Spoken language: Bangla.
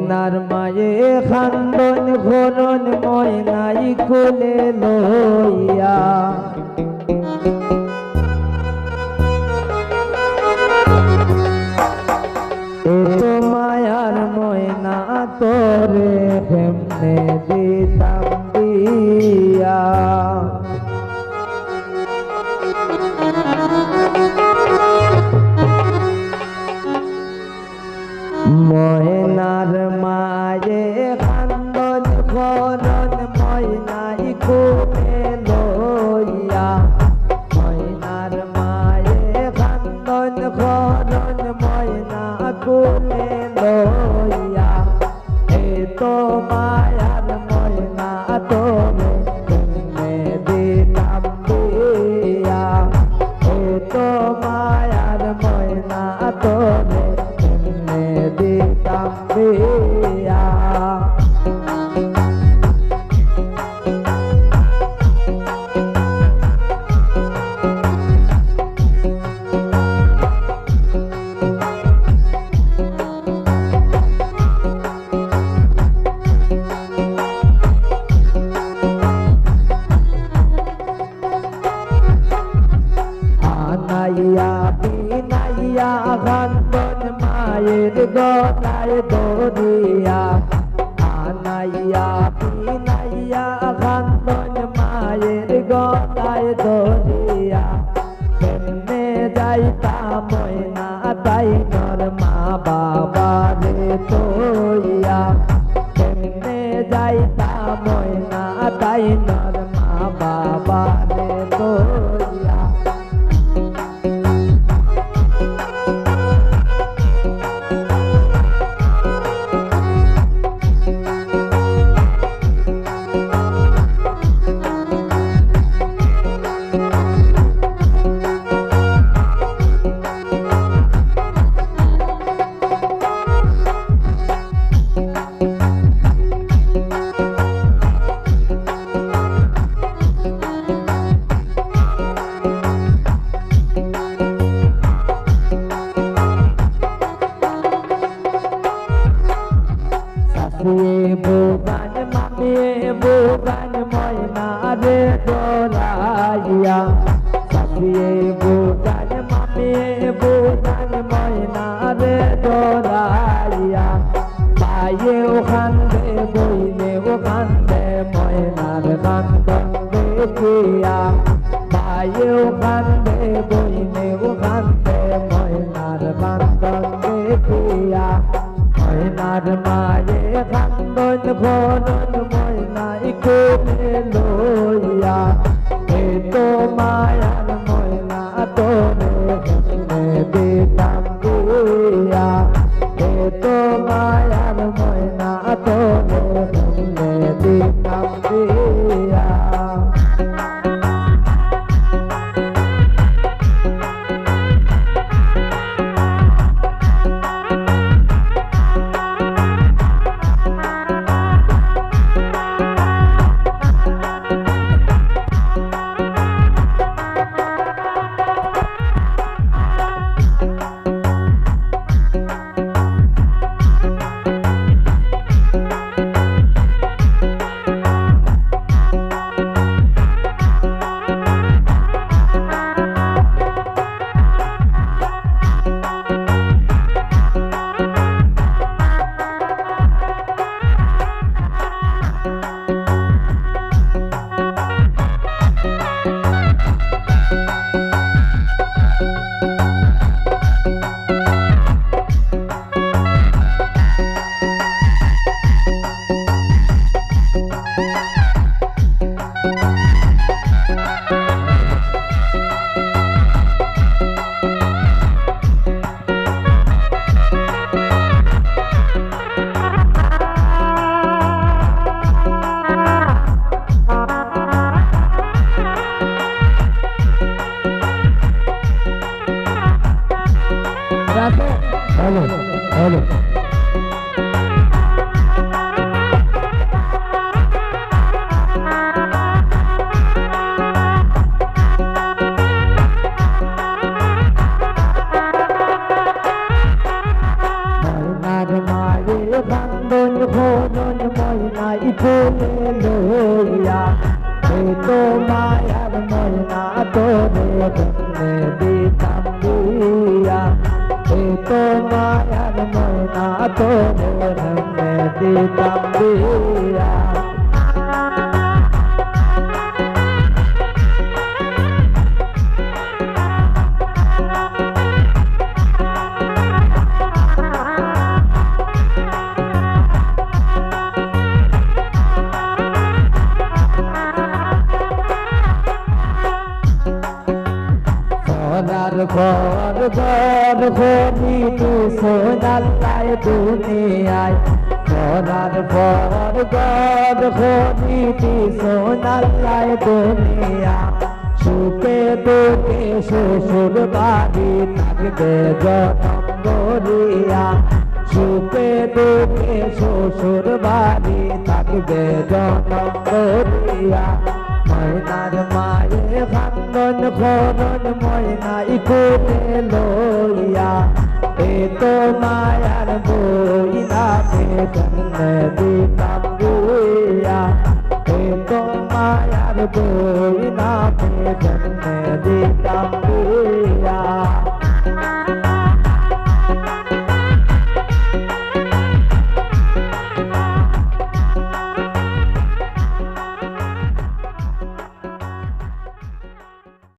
ময়নার মায়ে খান্দন ঘরণ ময়নাই কোলে লইয়া এত মায়ার ময়না তোরে কেমনে দিতাম দিয়া ময়নার মায়ে কান্দন ঘরণ ময়নাই কোলে লইয়া ময়নার মায়ে কান্দন ঘরণ ময়না কোলে লইয়া এত মায়ার ময়না তোরে কেমনে দিতাম দিয়া এত মায়ার ময়না তোরে কেমনে দিতাম দিয়া আনাইয়া বিনাইয়া কান্দন মায়ের গলায় দরিয়া আনাইয়া বিনাইয়া কান্দন মায়ের গলায় দরিয়া কেমনে যাইতা ময়না তাই নর মা বাবা রে তইয়া কেমনে যাইতা ময়না তাই নর মা বাবা রে তইয়া বুগান মামিয়ে বুগান ময়না রে দোলাইয়া সাথিয়ে বুগান মামিয়ে বুগান ময়না রে দোলাইয়া পায়ে ওখানে বইলে ওখানে ময়নার কান্দন দেখিয়া পায়ে ওখানে বইলে ওখানে ময়নার কান্দন দেখিয়া ময়নার মায়ে কান্দন ঘরণ ময়নাই কোলে লইয়া এত মায়ার ময়না তোরে কেমনে দিতাম দিয়া এত মায়ার ময়না তোরে কেমনে দিতাম দিয়া Hello, hello. মায়ার ময়না তোরে রঙে দিতাম দিয়া ঘর ঘর ঘরিতে সোনাল্লায় দুনিয়ায় ঘরার ঘর ঘর ঘরিতে সোনাল্লায় দুনিয়া সুখে দুঃখে শ্বশুর বাড়ি থাকবে জনম গরিয়া সুখে দুঃখে শ্বশুর বাড়ি থাকবে জনম গরিয়া ময়নার মায়ে খান্দন খরণ ময়নাই কোলে লইয়া এ তো মায়ার বইনা জন্মে দিতাম দিয়া এ তো মায়ার বইনা জন্মে দিতাম